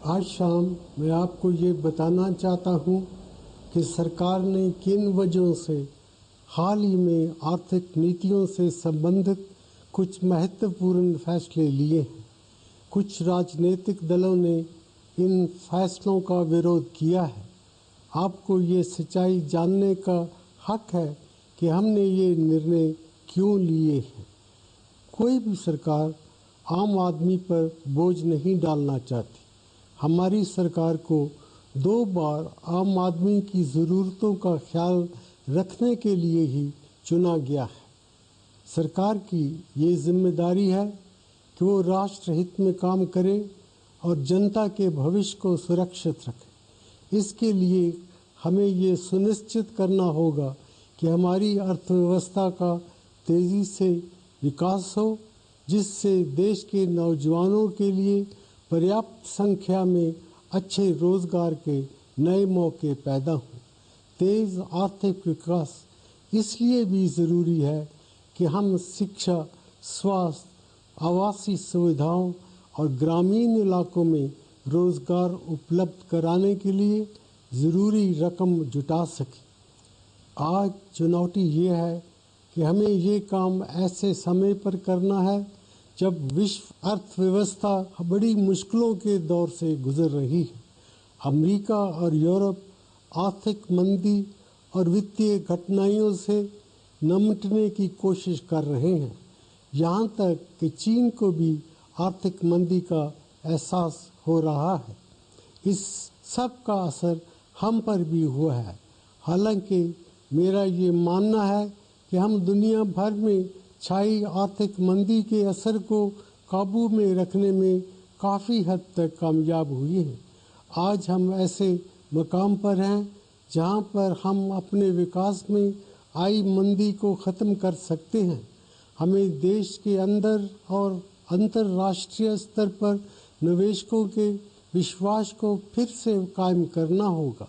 आज शाम मैं आपको ये बताना चाहता हूँ कि सरकार ने किन वजहों से हाल ही में आर्थिक नीतियों से संबंधित कुछ महत्वपूर्ण फैसले लिए हैं। कुछ राजनीतिक दलों ने इन फैसलों का विरोध किया है। आपको ये सच्चाई जानने का हक है कि हमने ये निर्णय क्यों लिए हैं। कोई भी सरकार आम आदमी पर बोझ नहीं डालना चाहती। हमारी सरकार को 2 बार आम आदमी की ज़रूरतों का ख्याल रखने के लिए ही चुना गया है। सरकार की ये जिम्मेदारी है कि वो राष्ट्र हित में काम करे और जनता के भविष्य को सुरक्षित रखे। इसके लिए हमें ये सुनिश्चित करना होगा कि हमारी अर्थव्यवस्था का तेज़ी से विकास हो, जिससे देश के नौजवानों के लिए पर्याप्त संख्या में अच्छे रोजगार के नए मौके पैदा हों। तेज़ आर्थिक विकास इसलिए भी ज़रूरी है कि हम शिक्षा, स्वास्थ्य, आवासीय सुविधाओं और ग्रामीण इलाकों में रोजगार उपलब्ध कराने के लिए ज़रूरी रकम जुटा सकें। आज चुनौती ये है कि हमें ये काम ऐसे समय पर करना है जब विश्व अर्थव्यवस्था बड़ी मुश्किलों के दौर से गुजर रही है। अमेरिका और यूरोप आर्थिक मंदी और वित्तीय कठिनाइयों से निपटने की कोशिश कर रहे हैं। यहाँ तक कि चीन को भी आर्थिक मंदी का एहसास हो रहा है। इस सब का असर हम पर भी हुआ है। हालांकि मेरा ये मानना है कि हम दुनिया भर में छाई आर्थिक मंदी के असर को काबू में रखने में काफ़ी हद तक कामयाब हुए हैं। आज हम ऐसे मकाम पर हैं जहां पर हम अपने विकास में आई मंदी को ख़त्म कर सकते हैं। हमें देश के अंदर और अंतर्राष्ट्रीय स्तर पर निवेशकों के विश्वास को फिर से कायम करना होगा।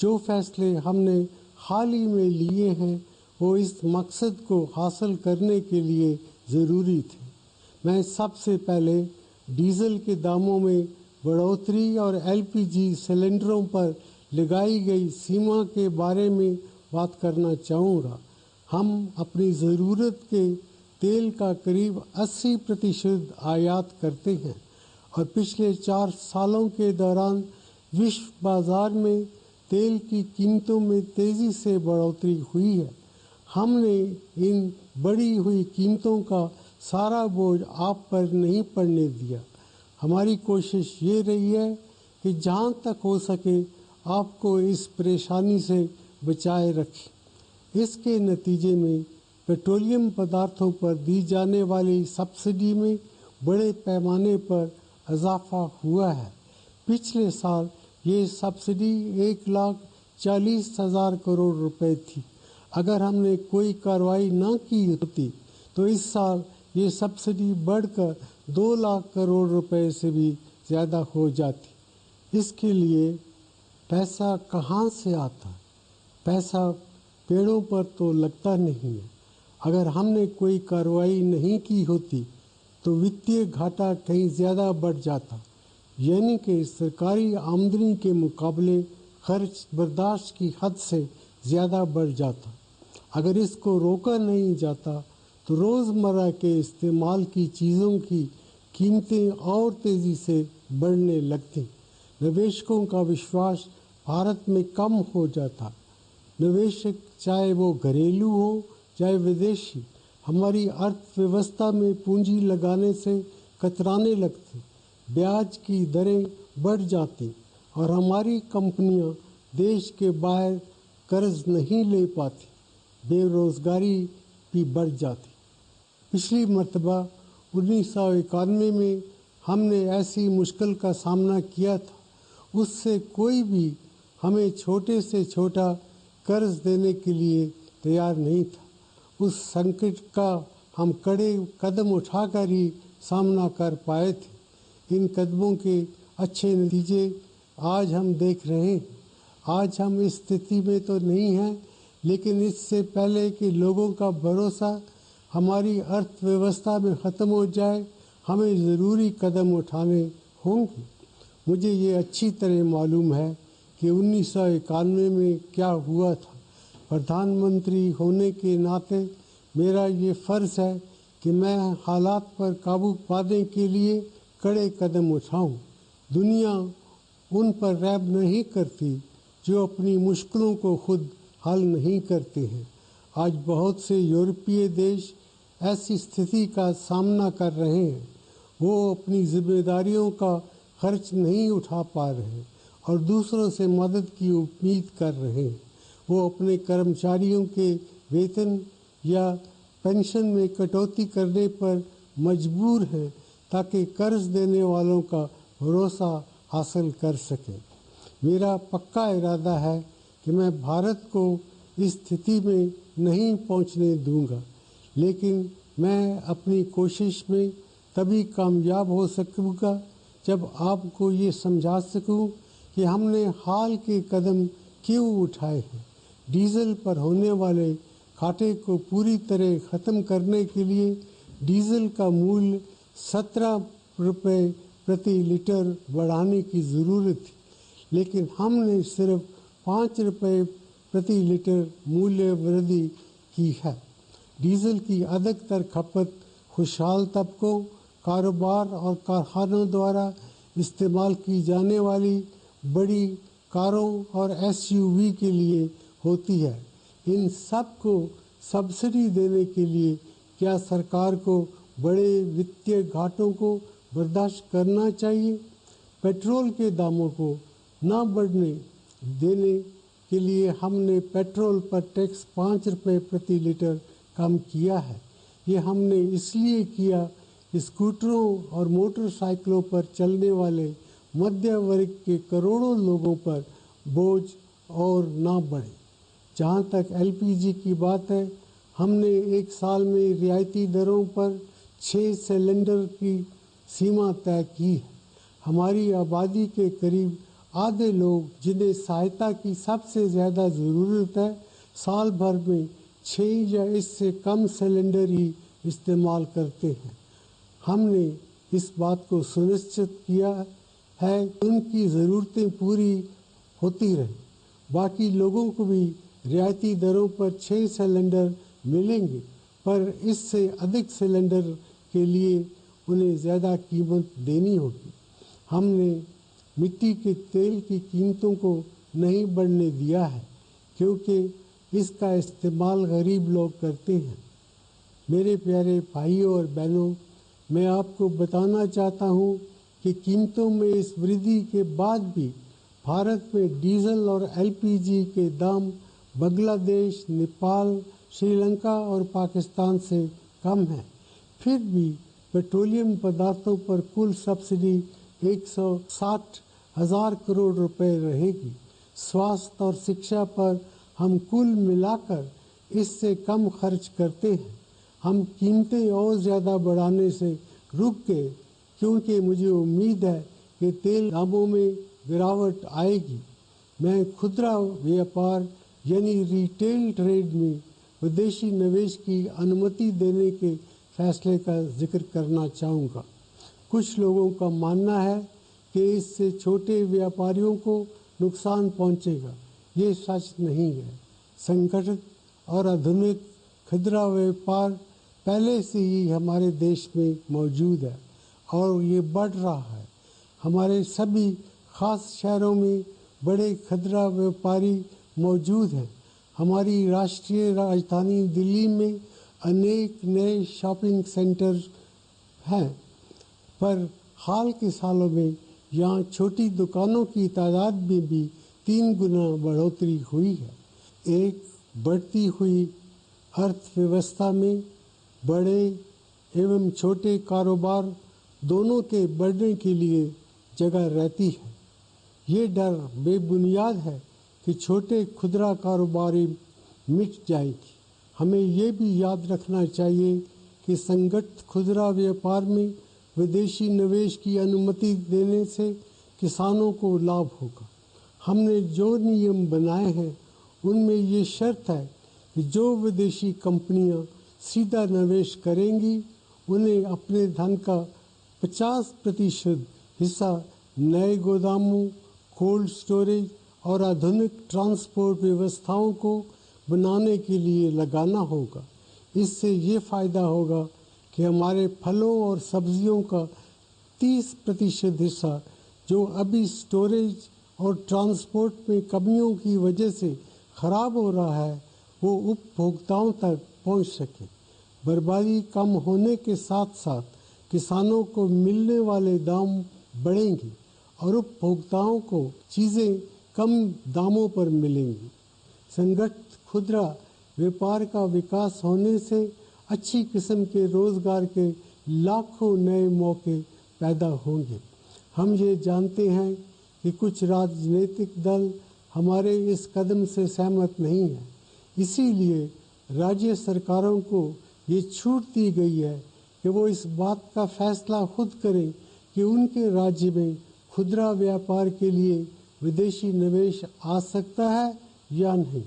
जो फैसले हमने हाल ही में लिए हैं वो इस मकसद को हासिल करने के लिए ज़रूरी थे। मैं सबसे पहले डीजल के दामों में बढ़ोतरी और एलपीजी सिलेंडरों पर लगाई गई सीमा के बारे में बात करना चाहूँगा। हम अपनी ज़रूरत के तेल का करीब 80% आयात करते हैं और पिछले 4 सालों के दौरान विश्व बाज़ार में तेल की कीमतों में तेज़ी से बढ़ोतरी हुई है। हमने इन बढ़ी हुई कीमतों का सारा बोझ आप पर नहीं पड़ने दिया। हमारी कोशिश ये रही है कि जहाँ तक हो सके आपको इस परेशानी से बचाए रखें। इसके नतीजे में पेट्रोलियम पदार्थों पर दी जाने वाली सब्सिडी में बड़े पैमाने पर इजाफा हुआ है। पिछले साल ये सब्सिडी 1,40,000 करोड़ रुपए थी। अगर हमने कोई कार्रवाई न की होती तो इस साल ये सब्सिडी बढ़कर 2 लाख करोड़ रुपए से भी ज़्यादा हो जाती। इसके लिए पैसा कहाँ से आता? पैसा पेड़ों पर तो लगता नहीं है। अगर हमने कोई कार्रवाई नहीं की होती तो वित्तीय घाटा कहीं ज़्यादा बढ़ जाता, यानी कि सरकारी आमदनी के मुकाबले खर्च बर्दाश्त की हद से ज़्यादा बढ़ जाता। अगर इसको रोका नहीं जाता तो रोज़मर्रा के इस्तेमाल की चीज़ों की कीमतें और तेज़ी से बढ़ने लगती। निवेशकों का विश्वास भारत में कम हो जाता। निवेशक चाहे वो घरेलू हो चाहे विदेशी, हमारी अर्थव्यवस्था में पूंजी लगाने से कतराने लगते। ब्याज की दरें बढ़ जाती और हमारी कंपनियां देश के बाहर कर्ज नहीं ले पाती। बेरोजगारी भी बढ़ जाती। पिछली मर्तबा 1991 में हमने ऐसी मुश्किल का सामना किया था। उससे कोई भी हमें छोटे से छोटा कर्ज देने के लिए तैयार नहीं था। उस संकट का हम कड़े कदम उठाकर ही सामना कर पाए थे। इन कदमों के अच्छे नतीजे आज हम देख रहे हैं। आज हम इस स्थिति में तो नहीं हैं, लेकिन इससे पहले कि लोगों का भरोसा हमारी अर्थव्यवस्था में ख़त्म हो जाए, हमें ज़रूरी कदम उठाने होंगे। मुझे ये अच्छी तरह मालूम है कि 1991 में क्या हुआ था। प्रधानमंत्री होने के नाते मेरा ये फ़र्ज़ है कि मैं हालात पर काबू पाने के लिए कड़े कदम उठाऊं। दुनिया उन पर रहम नहीं करती जो अपनी मुश्किलों को खुद हल नहीं करते हैं। आज बहुत से यूरोपीय देश ऐसी स्थिति का सामना कर रहे हैं। वो अपनी जिम्मेदारियों का खर्च नहीं उठा पा रहे और दूसरों से मदद की उम्मीद कर रहे हैं। वो अपने कर्मचारियों के वेतन या पेंशन में कटौती करने पर मजबूर हैं ताकि कर्ज देने वालों का भरोसा हासिल कर सकें। मेरा पक्का इरादा है कि मैं भारत को इस स्थिति में नहीं पहुंचने दूंगा, लेकिन मैं अपनी कोशिश में तभी कामयाब हो सकूंगा जब आपको ये समझा सकूं कि हमने हाल के कदम क्यों उठाए हैं। डीजल पर होने वाले घाटे को पूरी तरह ख़त्म करने के लिए डीजल का मूल्य 17 रुपये प्रति लीटर बढ़ाने की ज़रूरत थी, लेकिन हमने सिर्फ 5 रुपये प्रति लीटर मूल्य वृद्धि की है। डीजल की अधिकतर खपत खुशहाल तबकों, कारोबार और कारखानों द्वारा इस्तेमाल की जाने वाली बड़ी कारों और एसयूवी के लिए होती है। इन सब को सब्सिडी देने के लिए क्या सरकार को बड़े वित्तीय घाटों को बर्दाश्त करना चाहिए? पेट्रोल के दामों को न बढ़ने देने के लिए हमने पेट्रोल पर टैक्स 5 रुपये प्रति लीटर कम किया है। ये हमने इसलिए किया कि स्कूटरों और मोटरसाइकिलों पर चलने वाले मध्य वर्ग के करोड़ों लोगों पर बोझ और ना बढ़े। जहाँ तक एलपीजी की बात है, हमने एक साल में रियायती दरों पर 6 सिलेंडर की सीमा तय की है। हमारी आबादी के करीब आधे लोग, जिन्हें सहायता की सबसे ज़्यादा ज़रूरत है, साल भर में 6 या इससे कम सिलेंडर ही इस्तेमाल करते हैं। हमने इस बात को सुनिश्चित किया है कि उनकी ज़रूरतें पूरी होती रहें। बाकी लोगों को भी रियायती दरों पर 6 सिलेंडर मिलेंगे, पर इससे अधिक सिलेंडर के लिए उन्हें ज़्यादा कीमत देनी होगी। हमने मिट्टी के तेल की कीमतों को नहीं बढ़ने दिया है, क्योंकि इसका इस्तेमाल गरीब लोग करते हैं। मेरे प्यारे भाइयों और बहनों, मैं आपको बताना चाहता हूँ कि कीमतों में इस वृद्धि के बाद भी भारत में डीजल और एलपीजी के दाम बांग्लादेश, नेपाल, श्रीलंका और पाकिस्तान से कम हैं। फिर भी पेट्रोलियम पदार्थों पर कुल सब्सिडी 160,000 करोड़ रुपए रहेगी। स्वास्थ्य और शिक्षा पर हम कुल मिलाकर इससे कम खर्च करते हैं। हम कीमतें और ज़्यादा बढ़ाने से रुक गए, क्योंकि मुझे उम्मीद है कि तेल दामों में गिरावट आएगी। मैं खुदरा व्यापार यानी रिटेल ट्रेड में विदेशी निवेश की अनुमति देने के फैसले का जिक्र करना चाहूँगा। कुछ लोगों का मानना है कि इससे छोटे व्यापारियों को नुकसान पहुँचेगा। ये सच नहीं है। संगठित और आधुनिक खुदरा व्यापार पहले से ही हमारे देश में मौजूद है और ये बढ़ रहा है। हमारे सभी खास शहरों में बड़े खुदरा व्यापारी मौजूद हैं। हमारी राष्ट्रीय राजधानी दिल्ली में अनेक नए शॉपिंग सेंटर हैं, पर हाल के सालों में यहाँ छोटी दुकानों की तादाद में भी 3 गुना बढ़ोतरी हुई है। एक बढ़ती हुई अर्थव्यवस्था में बड़े एवं छोटे कारोबार दोनों के बढ़ने के लिए जगह रहती है। ये डर बेबुनियाद है कि छोटे खुदरा कारोबारी मिट जाएंगे। हमें ये भी याद रखना चाहिए कि संगठित खुदरा व्यापार में विदेशी निवेश की अनुमति देने से किसानों को लाभ होगा। हमने जो नियम बनाए हैं उनमें ये शर्त है कि जो विदेशी कंपनियां सीधा निवेश करेंगी उन्हें अपने धन का 50% हिस्सा नए गोदामों, कोल्ड स्टोरेज और आधुनिक ट्रांसपोर्ट व्यवस्थाओं को बनाने के लिए लगाना होगा। इससे ये फ़ायदा होगा कि हमारे फलों और सब्जियों का 30% हिस्सा जो अभी स्टोरेज और ट्रांसपोर्ट में कमियों की वजह से ख़राब हो रहा है, वो उपभोक्ताओं तक पहुंच सके। बर्बादी कम होने के साथ साथ किसानों को मिलने वाले दाम बढ़ेंगे और उपभोक्ताओं को चीज़ें कम दामों पर मिलेंगी। संगठित खुदरा व्यापार का विकास होने से अच्छी किस्म के रोजगार के लाखों नए मौके पैदा होंगे। हम ये जानते हैं कि कुछ राजनीतिक दल हमारे इस कदम से सहमत नहीं है, इसीलिए राज्य सरकारों को ये छूट दी गई है कि वो इस बात का फैसला खुद करें कि उनके राज्य में खुदरा व्यापार के लिए विदेशी निवेश आ सकता है या नहीं।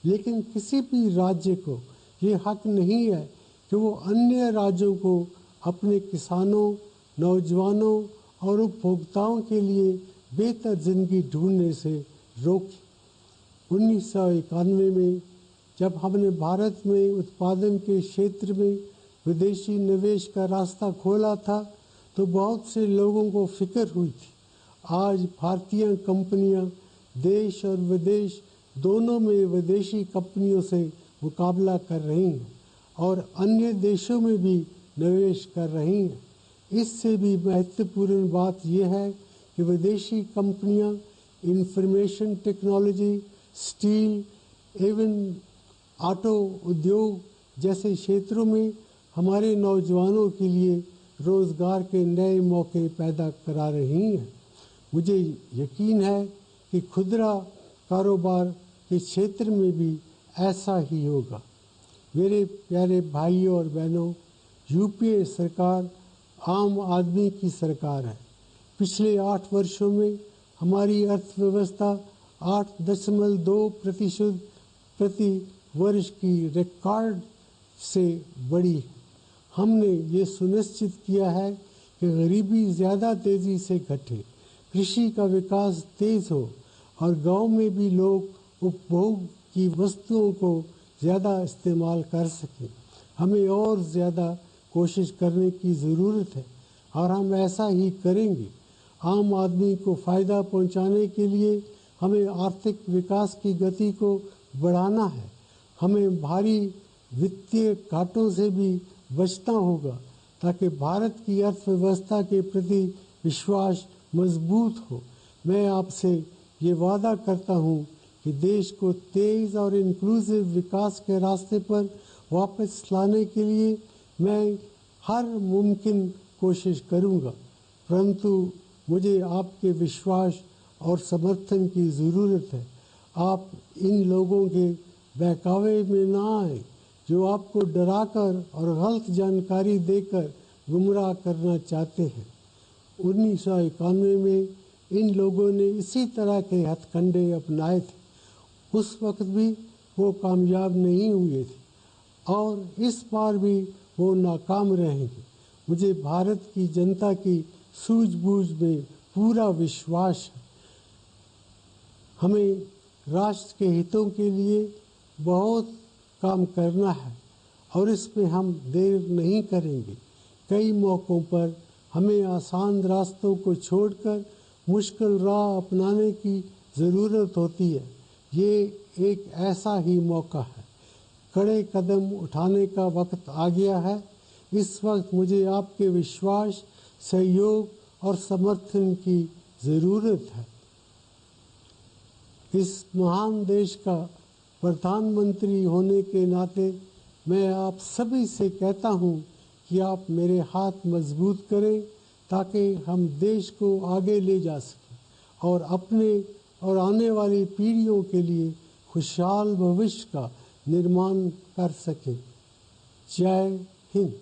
लेकिन किसी भी राज्य को ये हक नहीं है कि वो अन्य राज्यों को अपने किसानों, नौजवानों और उपभोक्ताओं के लिए बेहतर जिंदगी ढूंढने से रोके। 1991 में जब हमने भारत में उत्पादन के क्षेत्र में विदेशी निवेश का रास्ता खोला था तो बहुत से लोगों को फिक्र हुई थी। आज भारतीय कंपनियां देश और विदेश दोनों में विदेशी कंपनियों से मुकाबला कर रही हैं और अन्य देशों में भी निवेश कर रही हैं। इससे भी महत्वपूर्ण बात यह है कि विदेशी कंपनियां इंफॉर्मेशन टेक्नोलॉजी, स्टील एवं ऑटो उद्योग जैसे क्षेत्रों में हमारे नौजवानों के लिए रोजगार के नए मौके पैदा करा रही हैं। मुझे यकीन है कि खुदरा कारोबार के क्षेत्र में भी ऐसा ही होगा। मेरे प्यारे भाइयों और बहनों, यूपीए सरकार आम आदमी की सरकार है। पिछले 8 वर्षों में हमारी अर्थव्यवस्था 8.2% प्रति वर्ष की रिकॉर्ड से बढ़ी है। हमने ये सुनिश्चित किया है कि गरीबी ज़्यादा तेज़ी से घटे, कृषि का विकास तेज हो और गांव में भी लोग उपभोग की वस्तुओं को ज़्यादा इस्तेमाल कर सकें। हमें और ज़्यादा कोशिश करने की ज़रूरत है और हम ऐसा ही करेंगे। आम आदमी को फ़ायदा पहुंचाने के लिए हमें आर्थिक विकास की गति को बढ़ाना है। हमें भारी वित्तीय घाटों से भी बचना होगा ताकि भारत की अर्थव्यवस्था के प्रति विश्वास मजबूत हो। मैं आपसे ये वादा करता हूँ कि देश को तेज़ और इंक्लूसिव विकास के रास्ते पर वापस लाने के लिए मैं हर मुमकिन कोशिश करूँगा, परंतु मुझे आपके विश्वास और समर्थन की ज़रूरत है। आप इन लोगों के बहकावे में ना आए जो आपको डराकर और गलत जानकारी देकर गुमराह करना चाहते हैं। 1991 में इन लोगों ने इसी तरह के हथकंडे अपनाए थे। उस वक्त भी वो कामयाब नहीं हुए थे और इस बार भी वो नाकाम रहेंगे। मुझे भारत की जनता की सूझबूझ में पूरा विश्वास है। हमें राष्ट्र के हितों के लिए बहुत काम करना है और इसमें हम देर नहीं करेंगे। कई मौक़ों पर हमें आसान रास्तों को छोड़कर मुश्किल राह अपनाने की ज़रूरत होती है। ये एक ऐसा ही मौका है। कड़े कदम उठाने का वक्त आ गया है। इस वक्त मुझे आपके विश्वास, सहयोग और समर्थन की ज़रूरत है। इस महान देश का प्रधानमंत्री होने के नाते मैं आप सभी से कहता हूँ कि आप मेरे हाथ मजबूत करें ताकि हम देश को आगे ले जा सकें और अपने और आने वाली पीढ़ियों के लिए खुशहाल भविष्य का निर्माण कर सकें। जय हिंद।